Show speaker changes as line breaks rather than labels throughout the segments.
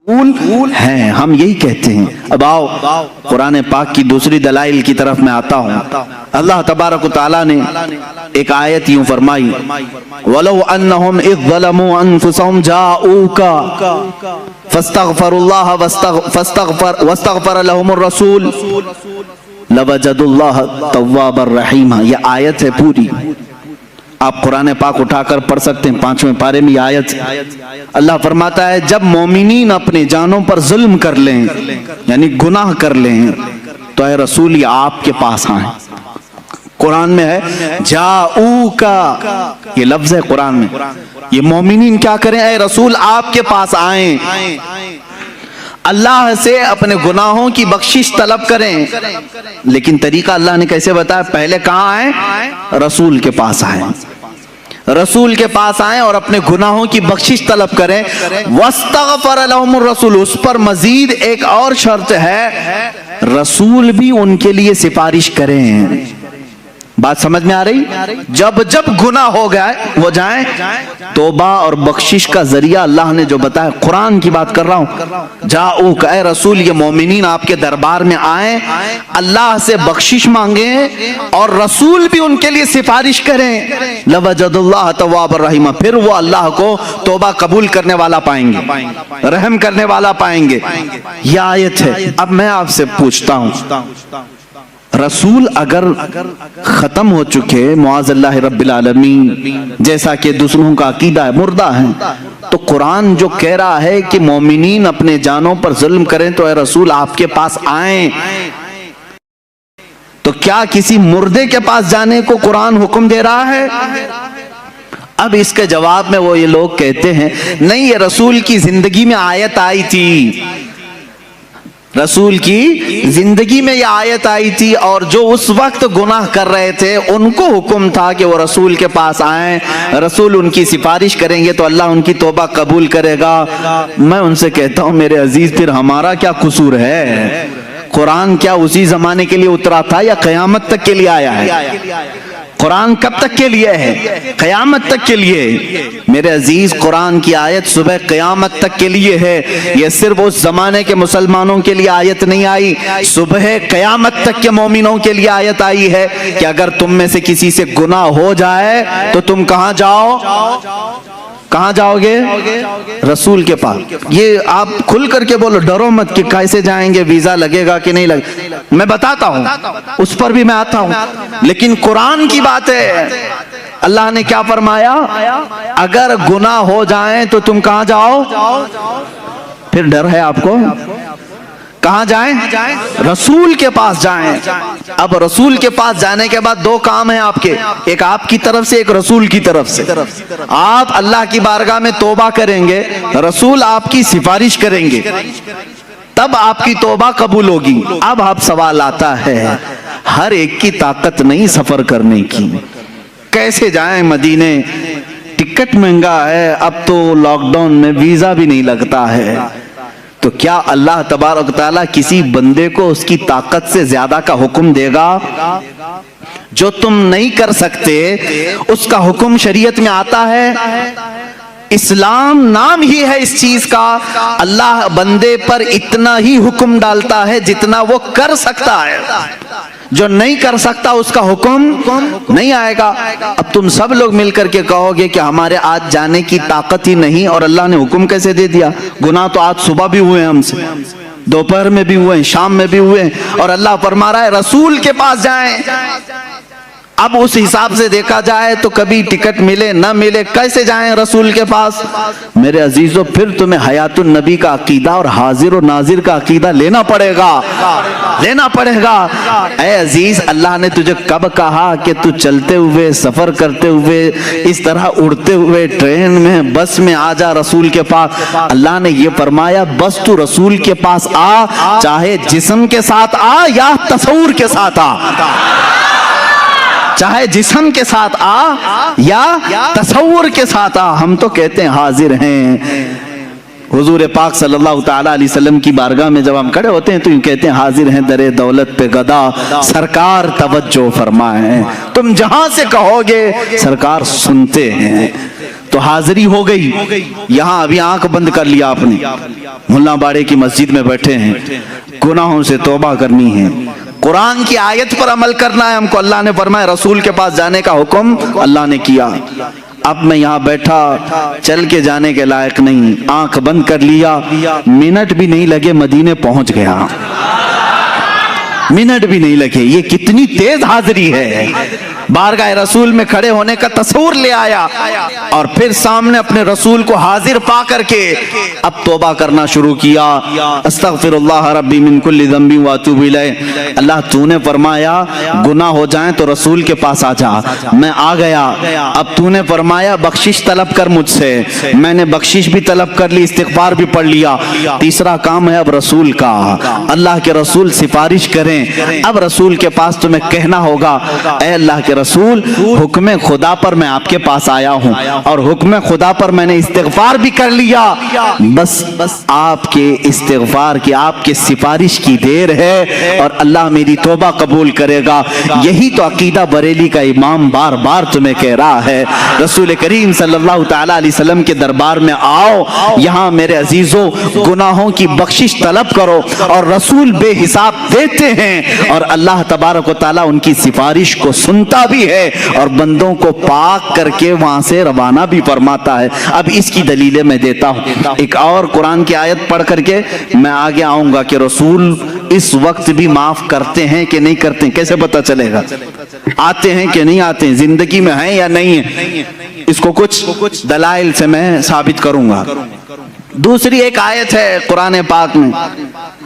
ہیں، ہم یہی کہتے ہیں۔ اب آؤ قرآن پاک کی دوسری دلائل کی طرف میں آتا ہوں۔ اللہ تبارک و تعالیٰ نے ایک آیت یوں فرمائی، وَلَوْ أَنَّهُمْ إِذْ ظَلَمُوا أَنفُسَهُمْ جَاءُوكَ فَاسْتَغْفَرُوا اللَّهَ وَاسْتَغْفَرَ لَهُمُ الرَّسُولُ لَوَجَدُوا اللَّهَ تَوَّابًا رَحِيمًا۔ یہ آیت ہے پوری، آپ قرآن پاک اٹھا کر پڑھ سکتے ہیں، 5ویں پارے میں یہ آیت۔ اللہ فرماتا ہے جب مومنین اپنے جانوں پر ظلم کر لیں، یعنی گناہ کر لیں، تو اے رسول یہ آپ کے پاس آئیں۔ قرآن میں ہے جاؤکا، یہ لفظ ہے قرآن میں، یہ مومنین کیا کریں؟ اے رسول آپ کے پاس آئیں، اللہ سے اپنے گناہوں کی بخشش طلب کریں۔ لیکن طریقہ اللہ نے کیسے بتایا؟ پہلے کہاں آئیں؟ رسول کے پاس آئیں، رسول کے پاس آئیں اور اپنے گناہوں کی بخشش طلب کریں۔ وَاسْتَغْفَرَ لَهُمُ الرَّسُولُ، اس پر مزید ایک اور شرط ہے، رسول بھی ان کے لیے سفارش کریں۔ بات سمجھ میں آ رہی؟ جب جب گناہ ہو گئے وہ جائیں، توبہ اور بخشش کا ذریعہ اللہ نے جو بتایا، قرآن کی بات کر رہا ہوں، جاؤک، اے رسول یہ مومنین آپ کے دربار میں آئیں، اللہ سے بخشش مانگیں اور رسول بھی ان کے لیے سفارش کریں، لَوَجَدُ اللَّهَ تَوَّابًا رَحِيمًا، پھر وہ اللہ کو توبہ قبول کرنے والا پائیں گے، رحم کرنے والا پائیں گے۔ یہ آیت ہے۔ اب میں آپ سے پوچھتا ہوں، رسول اگر ختم ہو چکے معاذ اللہ رب العالمین، جیسا کہ دوسروں کا عقیدہ ہے، مردہ ہیں، تو قرآن جو کہہ رہا ہے کہ مومنین اپنے جانوں پر ظلم کریں تو اے رسول آپ کے پاس آئیں، تو کیا کسی مردے کے پاس جانے کو قرآن حکم دے رہا ہے؟ اب اس کے جواب میں وہ یہ لوگ کہتے ہیں نہیں، یہ رسول کی زندگی میں آیت آئی تھی، رسول کی زندگی میں یہ آیت آئی تھی، اور جو اس وقت گناہ کر رہے تھے ان کو حکم تھا کہ وہ رسول کے پاس آئیں، رسول ان کی سفارش کریں گے تو اللہ ان کی توبہ قبول کرے گا۔ میں ان سے کہتا ہوں میرے عزیز، پھر ہمارا کیا قصور ہے؟ قرآن کیا اسی زمانے کے لیے اترا تھا یا قیامت تک کے لیے آیا ہے؟ قرآن کب تک کے لیے ہے؟ قیامت تک کے لیے۔ میرے عزیز، قرآن کی آیت صبح قیامت تک کے لیے ہے، یہ صرف اس زمانے کے مسلمانوں کے لیے آیت نہیں آئی، صبح قیامت تک کے مومنوں کے لیے آیت آئی ہے کہ اگر تم میں سے کسی سے گناہ ہو جائے تو تم کہاں جاؤ؟ کہاں جاؤ گے؟ رسول کے پاس۔ یہ آپ کھل کر کے بولو، ڈرو مت کہ کیسے جائیں گے، ویزا لگے گا کہ نہیں لگے، میں بتاتا ہوں، اس پر بھی میں آتا ہوں، لیکن قرآن کی بات ہے۔ اللہ نے کیا فرمایا؟ اگر گناہ ہو جائیں تو تم کہاں جاؤ؟ پھر ڈر ہے آپ کو؟ کہاں جائیں؟ رسول کے پاس جائیں۔ اب رسول کے پاس جانے کے بعد دو کام ہیں آپ کے، ایک آپ کی طرف سے، ایک رسول کی طرف سے۔ آپ اللہ کی بارگاہ میں توبہ کریں گے، رسول آپ کی سفارش کریں گے، تب آپ کی توبہ قبول ہوگی۔ اب آپ سوال آتا ہے، ہر ایک کی طاقت نہیں سفر کرنے کی، کیسے جائیں مدینے؟ ٹکٹ مہنگا ہے، اب تو لاک ڈاؤن میں ویزا بھی نہیں لگتا ہے، تو کیا اللہ تبارک تعالیٰ کسی بندے کو اس کی طاقت سے زیادہ کا حکم دے گا؟ جو تم نہیں کر سکتے اس کا حکم شریعت میں آتا ہے۔ اسلام نام ہی ہے اس چیز کا، اللہ بندے پر اتنا ہی حکم ڈالتا ہے جتنا وہ کر سکتا ہے، جو نہیں کر سکتا اس کا حکم نہیں آئے گا۔ اب تم سب لوگ مل کر کے کہو گے کہ ہمارے آج جانے کی طاقت ہی نہیں، اور اللہ نے حکم کیسے دے دیا؟ گناہ تو آج صبح بھی ہوئے ہیں ہم سے، دوپہر میں بھی ہوئے ہیں، شام میں بھی ہوئے ہیں، اور اللہ فرما رہا ہے رسول کے پاس جائیں۔ اب اس حساب سے دیکھا جائے تو کبھی ٹکٹ ملے نہ ملے، کیسے جائیں رسول کے پاس؟ میرے عزیزو، پھر تمہیں حیات النبی کا عقیدہ اور حاضر و ناظر کا عقیدہ لینا پڑے گا، لینا پڑے گا۔ اے عزیز، اللہ نے تجھے کب کہا کہ تو چلتے ہوئے، سفر کرتے ہوئے، اس طرح اڑتے ہوئے ٹرین میں، بس میں آ جا رسول کے پاس؟ اللہ نے یہ فرمایا بس تو رسول کے پاس آ، چاہے جسم کے ساتھ آ یا تصور کے ساتھ آ، چاہے جسم کے ساتھ آ یا تصور کے ساتھ آ، ہم تو کہتے ہیں حاضر ہیں۔ حضور پاک صلی اللہ تعالیٰ علیہ وسلم کی بارگاہ میں جب ہم کھڑے ہوتے ہیں تو یوں کہتے ہیں حاضر ہیں در دولت پہ گدا، سرکار توجہ فرمائیں، تم جہاں سے کہو گے سرکار سنتے ہیں۔ تو حاضری ہو گئی. یہاں ابھی آنکھ بند کر لیا آپ نے, ملا باڑے کی مسجد میں بیٹھے ہیں, گناہوں سے توبہ کرنی ہے, قرآن کی آیت پر عمل کرنا ہے ہم کو. اللہ نے فرمایا رسول کے پاس جانے کا حکم اللہ نے کیا. اب میں یہاں بیٹھا, چل کے جانے کے لائق نہیں, آنکھ بند کر لیا, منٹ بھی نہیں لگے مدینے پہنچ گیا, منٹ بھی نہیں لگے. یہ کتنی تیز حاضری ہے. بارگاہ رسول میں کھڑے ہونے کا تصور لے آیا اور پھر سامنے اپنے رسول کو حاضر پا کر کے اب توبہ کرنا شروع کیا. استغفر اللہ ربی من کل ذنب واتوب الیہ. اللہ تو نے فرمایا گناہ ہو جائیں تو رسول کے پاس آ جا, میں آ گیا. اب تو نے فرمایا بخشش طلب کر مجھ سے, میں نے بخشش بھی طلب کر لی, استغفار بھی پڑھ لیا. تیسرا کام ہے اب رسول کا. اللہ کے رسول سفارش کریں. اب رسول کے پاس تمہیں کہنا ہوگا اے اللہ کے رسول, حکم خدا پر میں آپ کے پاس آیا ہوں اور حکم خدا پر میں نے استغفار بھی کر لیا, بس آپ کے استغفار کی, آپ کے سفارش کی دیر ہے اور اللہ میری توبہ قبول کرے گا. یہی تو عقیدہ بریلی کا امام بار بار تمہیں کہہ رہا ہے. رسول کریم صلی اللہ تعالیٰ علیہ وسلم کے دربار میں آؤ, یہاں میرے عزیزوں گناہوں کی بخشش طلب کرو, اور رسول بے حساب دیتے ہیں اور اللہ تبارک و تعالیٰ ان کی سفارش کو سنتا بھی ہے اور بندوں کو پاک کر کے وہاں سے روانہ بھی فرماتا ہے. اب اس کی دلیلیں میں دیتا ہوں. ایک اور قرآن کی آیت پڑھ کر کے میں آگے آؤں گا کہ رسول اس وقت بھی معاف کرتے ہیں کہ نہیں کرتے ہیں. کیسے پتہ چلے گا؟ آتے ہیں کہ نہیں آتے ہیں, زندگی میں ہیں یا نہیں ہیں, اس کو کچھ دلائل سے میں ثابت کروں گا. دوسری ایک آیت ہے قرآن پاک میں,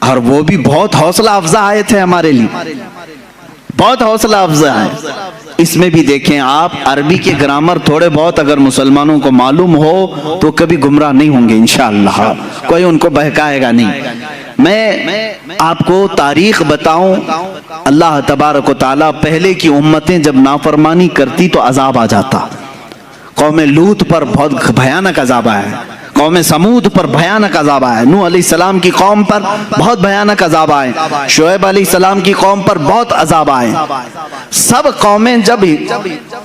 اور وہ بھی بہت حوصلہ افزا آیت ہے ہمارے لیے, بہت حوصلہ افزا ہے. اس میں بھی دیکھیں آپ, عربی کے گرامر تھوڑے بہت اگر مسلمانوں کو معلوم ہو تو کبھی گمراہ نہیں ہوں گے انشاءاللہ, کوئی ان کو بہکائے گا نہیں. میں آپ کو تاریخ بتاؤں, اللہ تبارک و تعالیٰ پہلے کی امتیں جب نافرمانی کرتی تو عذاب آ جاتا. قوم لوط پر بہت بھیانک عذاب آیا ہے, قوم سمود پر بھیانک عذاب آئے, نوح علیہ السلام کی قوم پر بہت بھیانک عذاب آئے, شعیب علیہ السلام کی قوم پر بہت عذاب آئے. سب قومیں جب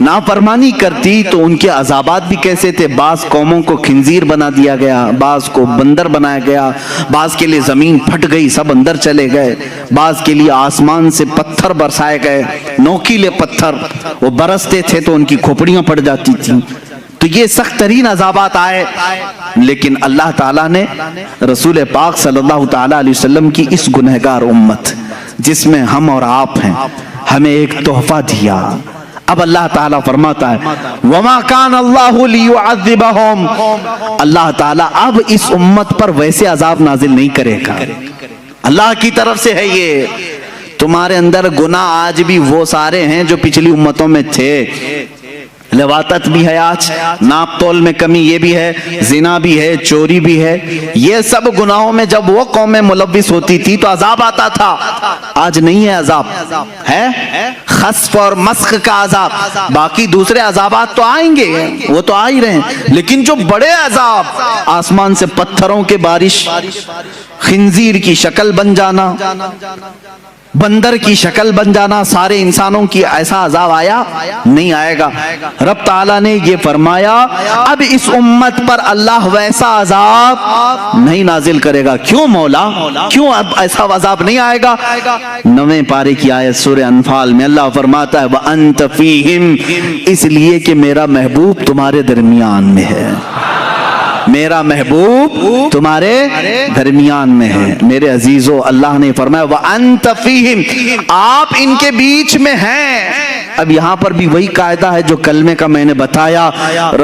نافرمانی کرتی تو ان کے عذابات بھی کیسے تھے. بعض قوموں کو خنزیر بنا دیا گیا, بعض کو بندر بنایا گیا, بعض کے لیے زمین پھٹ گئی سب اندر چلے گئے, بعض کے لیے آسمان سے پتھر برسائے گئے, نوکیلے پتھر, وہ برستے تھے تو ان کی کھوپڑیاں پڑ جاتی تھیں. تو یہ سخت ترین عذابات آئے, لیکن اللہ تعالیٰ نے رسول پاک صلی اللہ تعالیٰ علیہ وسلم کی اس گنہگار امت جس میں ہم اور آپ ہیں, ہمیں ایک تحفہ دیا. اب اللہ تعالیٰ فرماتا ہے وَمَا كَانَ اللَّهُ لِيُعَذِّبَهُمْ, اللہ تعالیٰ اب اس امت پر ویسے عذاب نازل نہیں کرے گا. اللہ کی طرف سے ہے یہ. تمہارے اندر گناہ آج بھی وہ سارے ہیں جو پچھلی امتوں میں تھے. لواطت بھی ہے, آج ناپ تول میں کمی یہ بھی ہے, زنا بھی ہے, چوری بھی ہے. یہ سب گناہوں میں جب وہ قومیں ملوث ہوتی تھی تو عذاب آتا تھا. آج نہیں ہے عذاب, ہے خسف اور مسخ کا عذاب. باقی دوسرے عذابات تو آئیں گے, وہ تو آ ہی رہے ہیں, لیکن جو بڑے عذاب, آسمان سے پتھروں کے بارش, خنزیر کی شکل بن جانا, بندر کی شکل بن جانا, سارے انسانوں کی ایسا عذاب آیا نہیں آئے گا. رب تعالیٰ نے یہ فرمایا اب اس امت پر اللہ ویسا عذاب نہیں نازل کرے گا. کیوں مولا, کیوں اب ایسا عذاب نہیں آئے گا؟ 9ویں پارے کی آیت سورہ انفال میں اللہ فرماتا ہے وَأَنْتَ فِيهِمْ, اس لیے کہ میرا محبوب تمہارے درمیان میں ہے, میرا محبوب تمہارے درمیان میں ہے. میرے عزیزو, اللہ نے فرمایا وَأَنْتَ فِيهِمْ, آپ ان کے بیچ میں ہیں. اب یہاں پر بھی وہی قاعدہ ہے جو کلمے کا میں نے بتایا.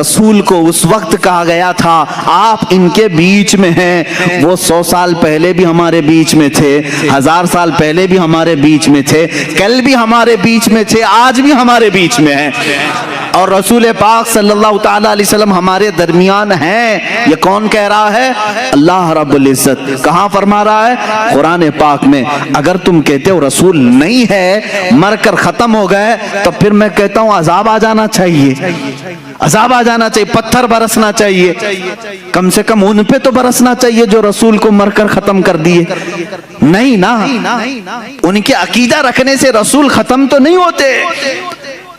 رسول کو اس وقت کہا گیا تھا آپ ان کے بیچ میں ہیں. وہ 100 سال پہلے بھی ہمارے بیچ میں تھے, 1000 سال پہلے بھی ہمارے بیچ میں تھے, کل بھی ہمارے بیچ میں تھے, آج بھی ہمارے بیچ میں ہیں. اور رسول پاک صلی اللہ تعالیٰ علیہ وسلم ہمارے درمیان ہیں. یہ کون کہہ رہا ہے؟ اللہ رب العزت. کہاں فرما رہا ہے؟ قرآن پاک میں. اگر تم کہتے ہو رسول نہیں ہے, مر کر ختم ہو گئے, تو پھر میں کہتا ہوں عذاب آ جانا چاہیے, عذاب آ جانا چاہیے, پتھر برسنا چاہیے, کم سے کم ان پہ تو برسنا چاہیے جو رسول کو مر کر ختم کر دیے. نہیں نا, ان کے عقیدہ رکھنے سے رسول ختم تو نہیں ہوتے.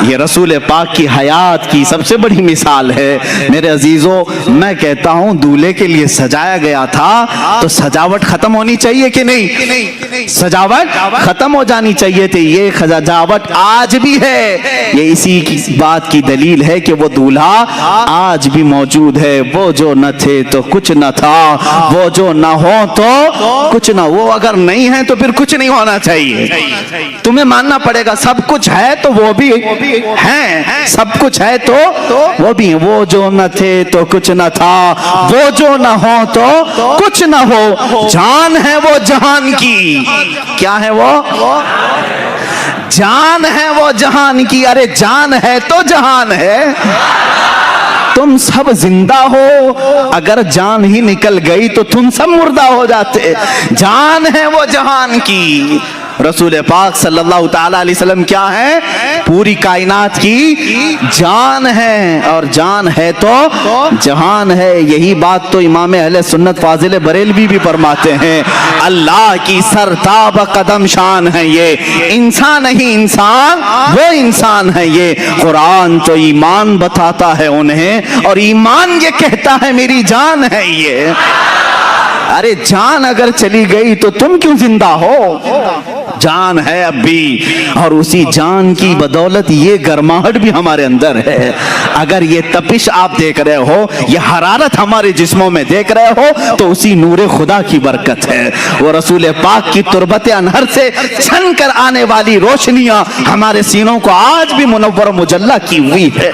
یہ رسول پاک کی حیات کی سب سے بڑی مثال ہے۔ میرے عزیزوں، میں کہتا ہوں دولہے کے لیے سجایا گیا تھا تو سجاوٹ ختم ہونی چاہیے کہ نہیں؟ سجاوٹ ختم ہو جانی چاہیے تھی۔ یہ سجاوٹ آج بھی ہے۔ یہ اسی کی بات کی دلیل ہے کہ وہ دولہا آج بھی موجود ہے۔ وہ جو نہ تھے تو کچھ نہ تھا، وہ جو نہ ہو تو کچھ نہ۔ وہ اگر نہیں ہے تو پھر کچھ نہیں ہونا چاہیے۔ تمہیں ماننا پڑے گا سب کچھ ہے تو وہ بھی ہیں، سب کچھ ہے تو وہ بھی ہیں۔ وہ جو نہ تھے تو کچھ نہ تھا، وہ جو نہ ہو تو کچھ نہ ہو۔ جان ہے وہ جہان کی، کیا ہے وہ؟ جان ہے وہ جہان کی۔ ارے جان ہے تو جہان ہے۔ تم سب زندہ ہو، اگر جان ہی نکل گئی تو تم سب مردہ ہو جاتے۔ جان ہے وہ جہان کی۔ رسول پاک صلی اللہ تعالی علیہ وسلم کیا ہے؟ پوری کائنات کی جان ہے، اور جان ہے تو جہان ہے۔ یہی بات تو امام اہل سنت فاضل بریلوی بھی فرماتے ہیں۔ اللہ کی سرتاب قدم شان ہے یہ، انسان نہیں انسان، وہ انسان ہے یہ۔ قرآن تو ایمان بتاتا ہے انہیں، اور ایمان یہ کہتا ہے میری جان ہے یہ۔ ارے جان اگر چلی گئی تو تم کیوں زندہ ہو؟ جان ہے اب بھی، اور اسی جان کی بدولت یہ گرماہٹ بھی ہمارے اندر ہے۔ اگر یہ تپش آپ دیکھ رہے ہو، یہ حرارت ہمارے جسموں میں دیکھ رہے ہو، تو اسی نور خدا کی برکت ہے۔ وہ رسول پاک کی تربت انہر سے چھن کر آنے والی روشنیاں ہمارے سینوں کو آج بھی منور و مجلہ کی ہوئی ہے۔